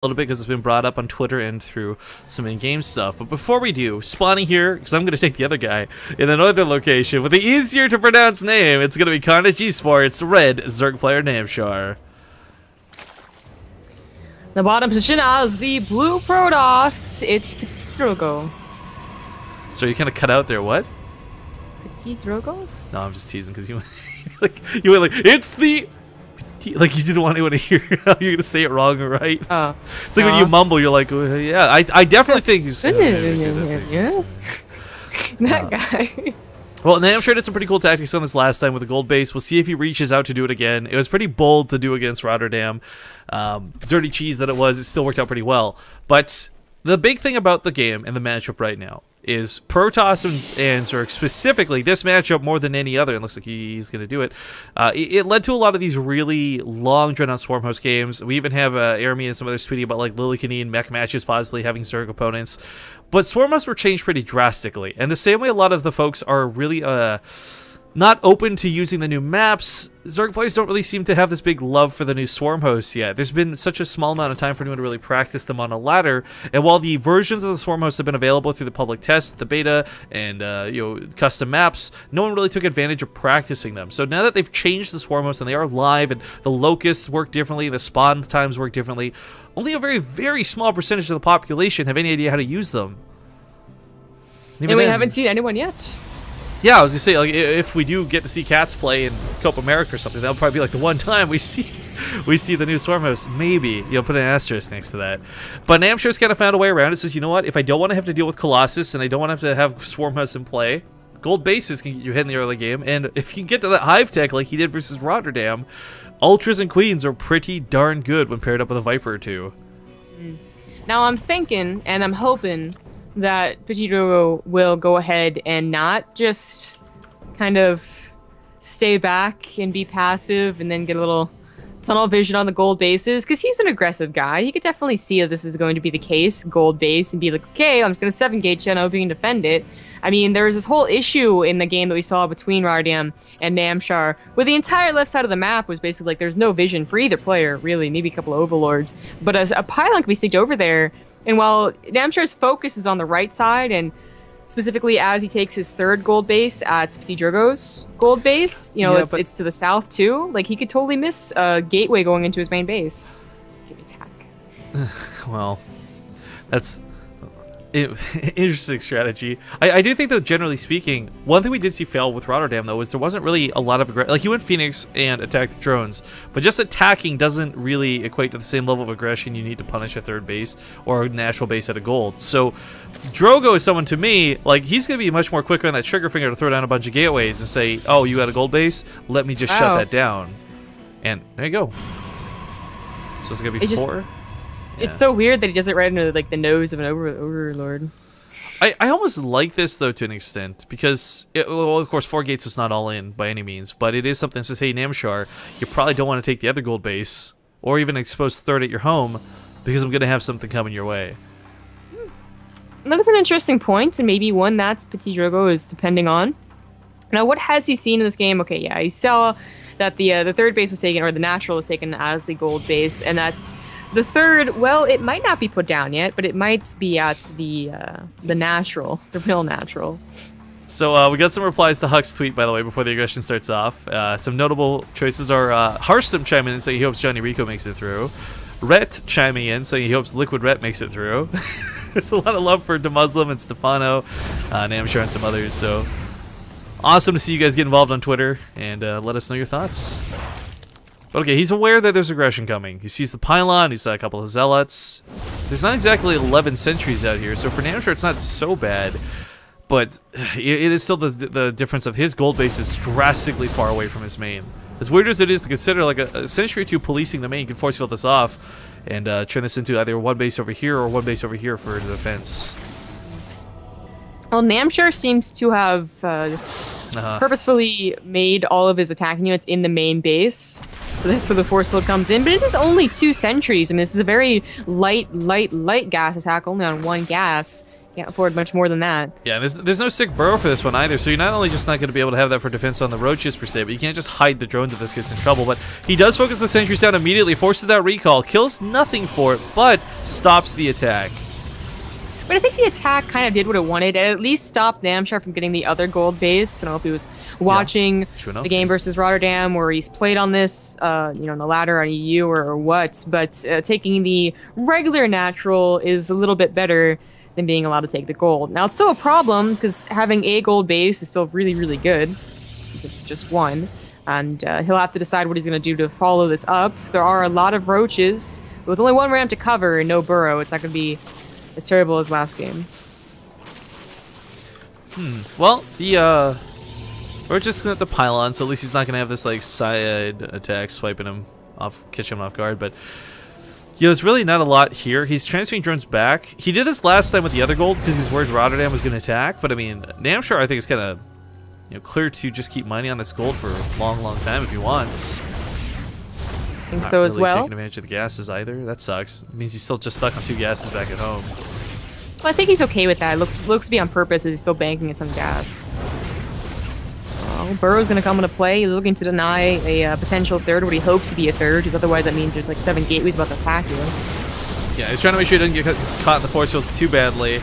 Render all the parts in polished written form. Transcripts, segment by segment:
little bit because it's been brought up on Twitter and through some in-game stuff. But before we do, spawning here, because I'm going to take the other guy in another location with the easier to pronounce name, it's going to be Carnage Esports Red Zerg player Namshar. The bottom position as the blue Protoss, it's PtitDrogo. So you kind of cut out there, what? PtitDrogo? No, I'm just teasing because you you went like, it's the... Like you didn't want anyone to hear how you're gonna say it wrong, right? Oh, it's like when you mumble, you're like, oh, yeah. I definitely think he's yeah. That guy. Well, Namshar did some pretty cool tactics on this last time with the gold base. We'll see if he reaches out to do it again. It was pretty bold to do against Rotterdam. Dirty cheese that it was. It still worked out pretty well. But the big thing about the game and the matchup right now is Protoss and Zerg, specifically this matchup more than any other, and looks like he's going to do it. It led to a lot of these really long drawn out Swarm Host games. We even have Army and some others tweeting about like Lilicanine mech matches possibly having Zerg opponents. But Swarm Hosts were changed pretty drastically, and the same way a lot of the folks are really not open to using the new maps. Zerg players don't really seem to have this big love for the new Swarm Hosts yet. There's been such a small amount of time for anyone to really practice them on a ladder, and while the versions of the Swarm Hosts have been available through the public test, the beta, and custom maps, no one really took advantage of practicing them. So now that they've changed the Swarm Hosts and they are live, and the locusts work differently, the spawn times work differently, only a very, very small percentage of the population have any idea how to use them. And we haven't seen anyone yet. Yeah, I was gonna say, like, if we do get to see Cats play in Copa America or something, that'll probably be like the one time we see the new Swarm Host. Maybe put an asterisk next to that. But Namshar's kind of found a way around it. Says, you know what? If I don't want to have to deal with Colossus and I don't want to have Swarm Hosts in play, gold bases can get you ahead in the early game. And if you get to that Hive tech like he did versus Rotterdam, Ultras and Queens are pretty darn good when paired up with a Viper or two. Now I'm thinking and I'm hoping that PtitDrogo will go ahead and not just kind of stay back and be passive and then get a little tunnel vision on the gold bases, because he's an aggressive guy. He could definitely see that this is going to be the case, gold base, and be like, okay, I'm just going to 7-gate you and I hope you can defend it. I mean, there was this whole issue in the game that we saw between Rotterdam and Namshar, where the entire left side of the map was basically like there's no vision for either player, really, maybe a couple of overlords. But as a pylon can be sticked over there, and while Namshar's focus is on the right side, and specifically as he takes his third gold base at PtitDrogo's gold base, it's to the south too. Like, he could totally miss a gateway going into his main base. Give me attack. Well, that's interesting strategy. I do think, though, generally speaking, one thing we did see fail with Rotterdam, though, is there wasn't really a lot of aggression. Like, he went Phoenix and attacked the drones, but just attacking doesn't really equate to the same level of aggression you need to punish a third base or a natural base at a gold. So Drogo is someone, to me, like, he's going to be much more quicker on that trigger finger to throw down a bunch of gateways and say, oh, you got a gold base? Let me just shut that down. And there you go. So it's going to be 4? It's so weird that he does it right into like the nose of an overlord. I almost like this, though, to an extent, because, well, of course, 4 gates is not all in by any means, but it is something that says, hey, Namshar, you probably don't want to take the other gold base, or even expose third at your home, because I'm going to have something coming your way. That is an interesting point, and maybe one that PtitDrogo is depending on. Now, what has he seen in this game? Okay, yeah, he saw that the third base was taken, or the natural was taken as the gold base, and that's the third, well, it might not be put down yet, but it might be at the natural, the real natural. So we got some replies to Huck's tweet, by the way, before the aggression starts off. Some notable choices are Harstem chiming in saying he hopes Johnny Rico makes it through. Rhett chiming in saying he hopes Liquid Rhett makes it through. There's a lot of love for DeMuslim and Stefano, Namshar, and some others. So awesome to see you guys get involved on Twitter and let us know your thoughts. But okay, he's aware that there's aggression coming. He sees the pylon, he's got a couple of zealots. There's not exactly 11 sentries out here, so for Namshar it's not so bad. But it is still the difference of his gold base is drastically far away from his main. As weird as it is to consider, like a sentry or two policing the main can force field this off and turn this into either one base over here or one base over here for the defense. Well, Namshar seems to have purposefully made all of his attacking units in the main base, so that's where the force field comes in. But it is only 2 sentries. I mean, this is a very light gas attack, only on 1 gas. Can't afford much more than that. Yeah, there's no sick burrow for this one either, so you're not only just not going to be able to have that for defense on the roaches per se, but you can't just hide the drones if this gets in trouble. But he does focus the sentries down immediately, forces that recall, kills nothing for it, but stops the attack. But I think the attack kind of did what it wanted. It at least stopped Namshar from getting the other gold base. I don't know if he was watching the game versus Rotterdam, where he's played on this, you know, on the ladder on EU or what. But taking the regular natural is a little bit better than being allowed to take the gold. Now, it's still a problem, because having a gold base is still really, really good. It's just one. And he'll have to decide what he's going to do to follow this up. There are a lot of roaches. With only one ramp to cover and no burrow, it's not going to be as terrible as last game. Well, we're just gonna have the pylon, so at least he's not gonna have this like side attack swiping him off, catching him off guard. But you know, there's really not a lot here. He's transferring drones back. He did this last time with the other gold because he was worried Rotterdam was gonna attack. But I mean, Namshar, I think is kind of, you know, clear to just keep mining on this gold for a long, long time if he wants. I think so as well. Taking advantage of the gases either. That sucks. It means he's still just stuck on 2 gases back at home. Well, I think he's okay with that. It looks to be on purpose, as he's still banking it on gas. Well, Burrow's going to come into play. He's looking to deny a potential third, what he hopes to be a third, because otherwise that means there's like 7 gateways about to attack you. Yeah, he's trying to make sure he doesn't get caught in the force fields too badly.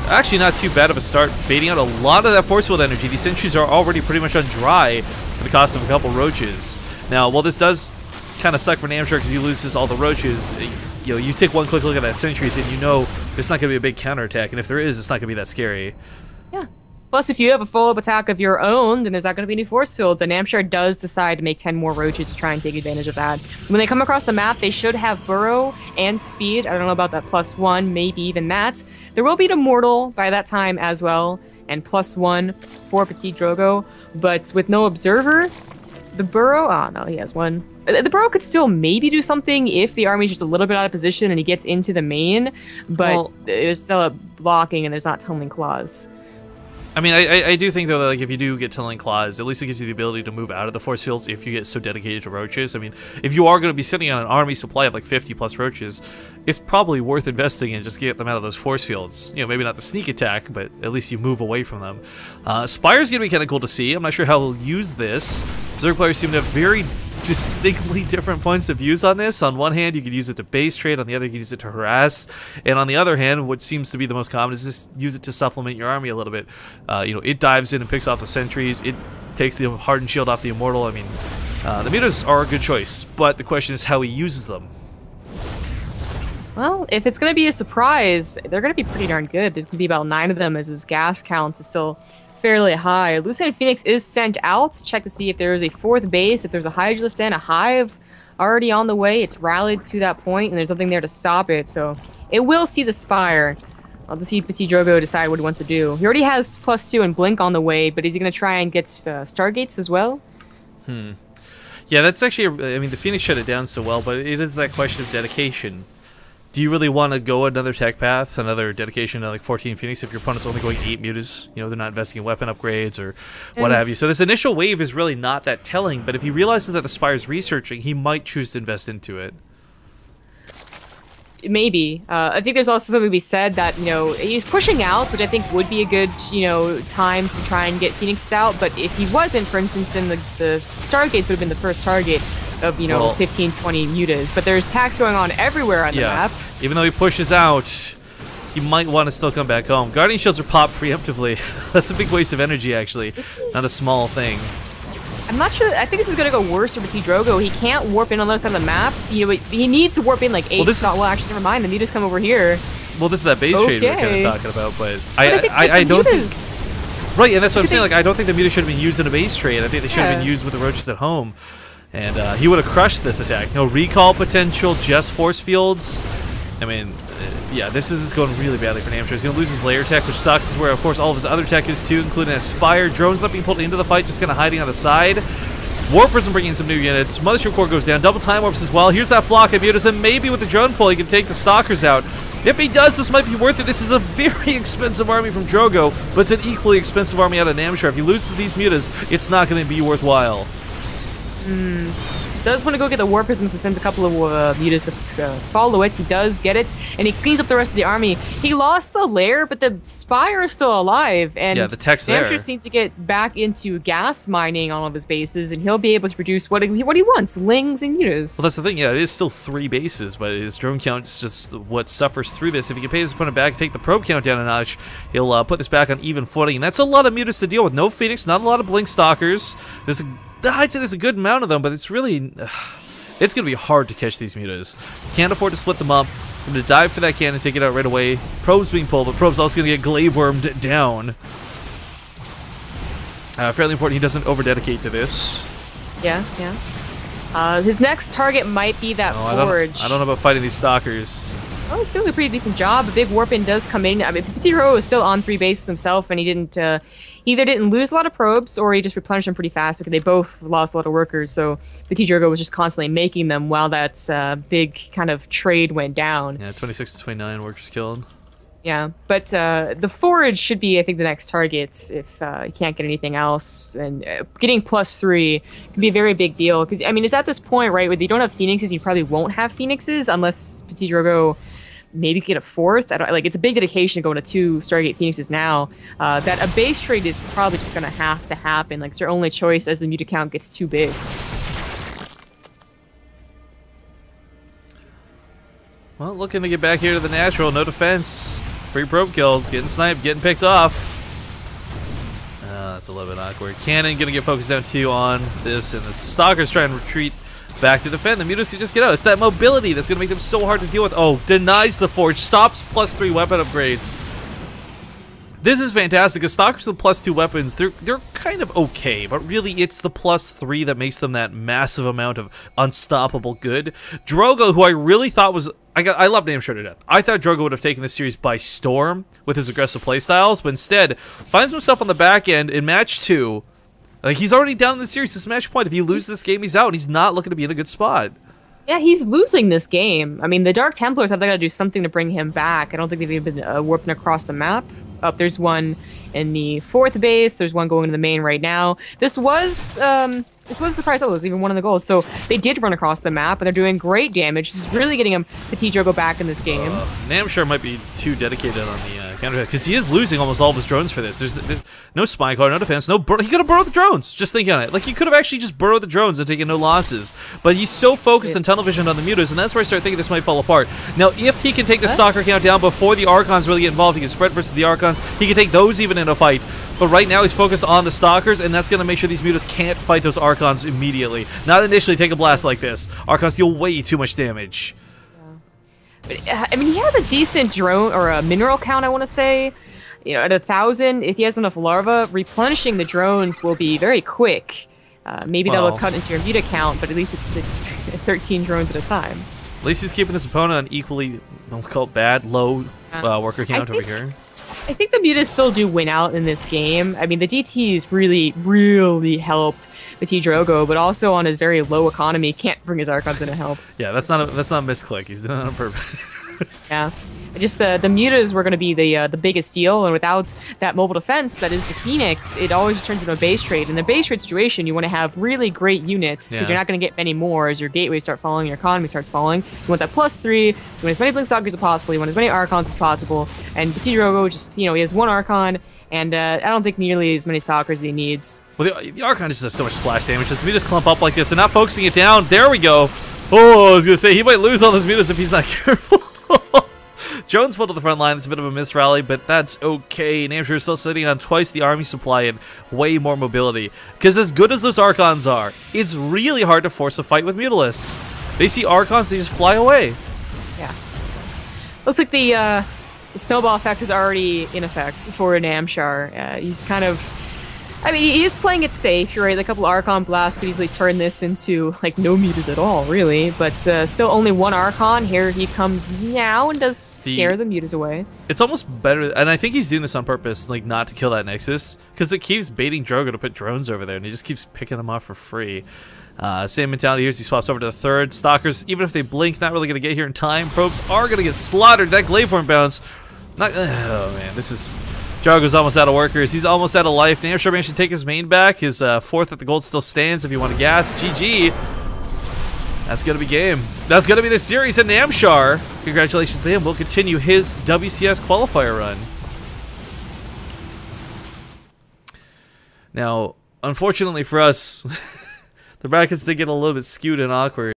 Actually, not too bad of a start, baiting out a lot of that force field energy. These sentries are already pretty much on dry for the cost of a couple roaches. Now, while this does kind of suck for Namshar because he loses all the roaches, you know, you take one quick look at that sentries and you know there's not going to be a big counterattack, and if there is, it's not going to be that scary. Yeah. Plus, if you have a follow-up attack of your own, then there's not going to be any force fields, and Namshar does decide to make 10 more roaches to try and take advantage of that. When they come across the map, they should have burrow and speed. I don't know about that +1, maybe even that. There will be an immortal by that time as well, and +1 for PtitDrogo, but with no observer, the burrow... Oh, no, he has one. The burrow could still maybe do something if the army's just a little bit out of position and he gets into the main, but there's still a blocking and there's not tunneling claws. I mean, I do think, though, that like, if you do get tunneling claws, at least it gives you the ability to move out of the force fields if you get so dedicated to roaches. I mean, if you are going to be sitting on an army supply of like 50+ roaches, it's probably worth investing in just to get them out of those force fields. You know, maybe not the sneak attack, but at least you move away from them. Spire's going to be kind of cool to see. I'm not sure how he'll use this. Zerg players seem to have very distinctly different points of views on this. On one hand, you could use it to base trade. On the other, you could use it to harass. And on the other hand, what seems to be the most common is just use it to supplement your army a little bit. You know, it dives in and picks off the sentries. It takes the hardened shield off the immortal. I mean, the mutas are a good choice, but the question is how he uses them. Well, if it's going to be a surprise, they're going to be pretty darn good. There's going to be about 9 of them, as his gas count is still fairly high. Lucid Phoenix is sent out to check to see if there is a 4th base, if there's a Hydralisk and a hive already on the way. It's rallied to that point, and there's nothing there to stop it, so it will see the Spire. I'll have to see PtitDrogo decide what he wants to do. He already has +2 and Blink on the way, but is he going to try and get Stargates as well? Yeah, that's actually, I mean, the Phoenix shut it down so well, but it is that question of dedication. Do you really want to go another tech path, another dedication to like 14 Phoenix if your opponent's only going 8 mutas? You know, they're not investing in weapon upgrades or what have you. So this initial wave is really not that telling, but if he realizes that the Spire's researching, he might choose to invest into it. Maybe. I think there's also something to be said that, you know, he's pushing out, which I think would be a good, you know, time to try and get Phoenix out, but if he wasn't, for instance, then the Stargates would have been the first target of, you know, 15, 20 mutas, but there's attacks going on everywhere on the map. Even though he pushes out, he might want to still come back home. Guardian shields are popped preemptively. That's a big waste of energy, actually. Not a small thing. I'm not sure. I think this is going to go worse for PtitDrogo. He can't warp in on the other side of the map. You know, he needs to warp in like 8. Well, actually, never mind. The mutas come over here. Well, this is that base trade we're kind of talking about, but I don't think... Right, and that's what I'm saying. Like, I don't think the mutas should have been used in a base trade. I think they should have been used with the roaches at home. And he would have crushed this attack. No recall potential, just force fields. I mean, yeah, this is going really badly for Namshar. He's going to lose his layer tech, which sucks, is where, of course, all of his other tech is too, including that Spire. Drones not being pulled into the fight, just kind of hiding on the side. Warp Prism bringing in some new units. Mothership Core goes down. Double Time Warps as well. Here's that flock of mutas, and maybe with the drone pull, he can take the Stalkers out. If he does, this might be worth it. This is a very expensive army from Drogo, but it's an equally expensive army out of Namshar. If he loses these mutas, it's not going to be worthwhile. does want to go get the War Prism, so sends a couple of mutas to follow it. He does get it, and he cleans up the rest of the army. He lost the lair, but the Spire is still alive, and yeah, the tech's there. Namshar needs to get back into gas mining on all of his bases, and he'll be able to produce what he wants, lings and mutas. Well, that's the thing, yeah, it is still 3 bases, but his drone count is just what suffers through this. If he can pay his opponent back, take the probe count down a notch, he'll put this back on even footing, and that's a lot of mutas to deal with. No Phoenix, not a lot of Blink Stalkers. I'd say there's a good amount of them, but it's really... it's going to be hard to catch these mutas. Can't afford to split them up. I'm going to dive for that cannon, take it out right away. Probe's being pulled, but Probe's also going to get glaive wormed down. Fairly important he doesn't over-dedicate to this. Yeah. His next target might be that forge. I don't know about fighting these stalkers. Well, he's doing a pretty decent job. A big warp-in does come in. I mean, PtitDrogo is still on 3 bases himself, and he didn't... he either didn't lose a lot of probes, or he just replenished them pretty fast, because they both lost a lot of workers, so PtitDrogo was just constantly making them while that big kind of trade went down. Yeah, 26 to 29 workers killed. Yeah, but the forage should be, I think, the next target if you can't get anything else. And getting +3 can be a very big deal, because, I mean, it's at this point, right, where you don't have Phoenixes, you probably won't have Phoenixes unless PtitDrogo maybe get a 4th. Like, it's a big dedication to go into 2 Stargate Phoenixes now. That a base trade is probably just going to have to happen. Like, it's their only choice as the muta count gets too big. Well, looking to get back here to the natural. No defense. Free probe kills. Getting sniped. Getting picked off. That's a little bit awkward. Cannon going to get focused down too on this. And as the Stalkers try and retreat back to defend, the mutas can just get out. It's that mobility that's going to make them so hard to deal with. Oh, denies the forge. Stops +3 weapon upgrades. This is fantastic, because Stalkers with +2 weapons, they're kind of okay, but really it's the +3 that makes them that massive amount of unstoppable good. Drogo, who I really thought was... I love Namshar to death. I thought Drogo would have taken this series by storm with his aggressive playstyles, but instead finds himself on the back end in match 2. Like, he's already down in the series. This match point, if he loses this game, he's out, and he's not looking to be in a good spot. Yeah, he's losing this game. I mean, the Dark Templars have got to do something to bring him back. I don't think they've even been warping across the map. Oh, there's one in the 4th base. There's one going to the main right now. This was a surprise. Oh, there's even one in the gold. So they did run across the map, and they're doing great damage. This is really getting PtitDrogo back in this game. Namshar might be too dedicated on the counter, because he is losing almost all of his drones for this. There's no spy car, no defense, no he could have burrowed the drones. Just think on it. Like, he could have actually just burrowed the drones and taken no losses. But he's so focused on tunnel vision on the mutas, and that's where I start thinking this might fall apart. Now, if he can take the Stalker count down before the Archons really get involved, he can spread versus the Archons. He can take those even in a fight. But right now he's focused on the Stalkers, and that's going to make sure these mutas can't fight those Archons immediately. Not initially take a blast like this. Archons deal way too much damage. But, I mean, he has a decent drone, or a mineral count, I want to say. You know, at 1,000, if he has enough larva, replenishing the drones will be very quick. Maybe that'll cut into your muta count, but at least it's 13 drones at a time. At least he's keeping his opponent on equally, don't call it bad, low worker count over here. I think the mutas still do win out in this game. I mean, the DTs really helped PtitDrogo, but also on his very low economy, can't bring his Archons in to help. Yeah, that's not a misclick. He's doing it on purpose. Yeah. Just the mutas were going to be the biggest deal, and without that mobile defense that is the Phoenix, it always just turns into a base trade. In the base trade situation, you want to have really great units, because you're not going to get many more as your gateways start falling, your economy starts falling. You want that +3, you want as many Blink Stalkers as possible, you want as many Archons as possible, and PtitDrogo just, you know, he has 1 Archon, and I don't think nearly as many Stalkers as he needs. Well, the Archon just does so much splash damage. As mutas clump up like this, they're not focusing it down. There we go. Oh, I was going to say, he might lose all those mutas if he's not careful. Jones pulled to the front line. It's a bit of a misrally, but that's okay. Namshar is still sitting on twice the army supply and way more mobility. Because as good as those Archons are, it's really hard to force a fight with Mutalisks. They see Archons, they just fly away. Yeah. Looks like the snowball effect is already in effect for Namshar. He's kind of... I mean, he is playing it safe, you're right. A couple Archon blasts could easily turn this into, like, no mutas at all, really. But still only 1 Archon. Here he comes now and does scare the mutas away. It's almost better, and I think he's doing this on purpose, like, not to kill that Nexus, because it keeps baiting Drogo to put drones over there, and he just keeps picking them off for free. Same mentality here as he swaps over to the 3rd. Stalkers, even if they blink, not really going to get here in time. Probes are going to get slaughtered. That glaive worm bounce. Not, oh, man, this is... Drogo's almost out of workers. He's almost out of life. Namshar managed to take his main back. His 4th at the gold still stands if you want to gas. GG. That's going to be game. That's going to be the series, and Namshar, congratulations to him, will continue his WCS qualifier run. Now, unfortunately for us, the brackets did get a little bit skewed and awkward.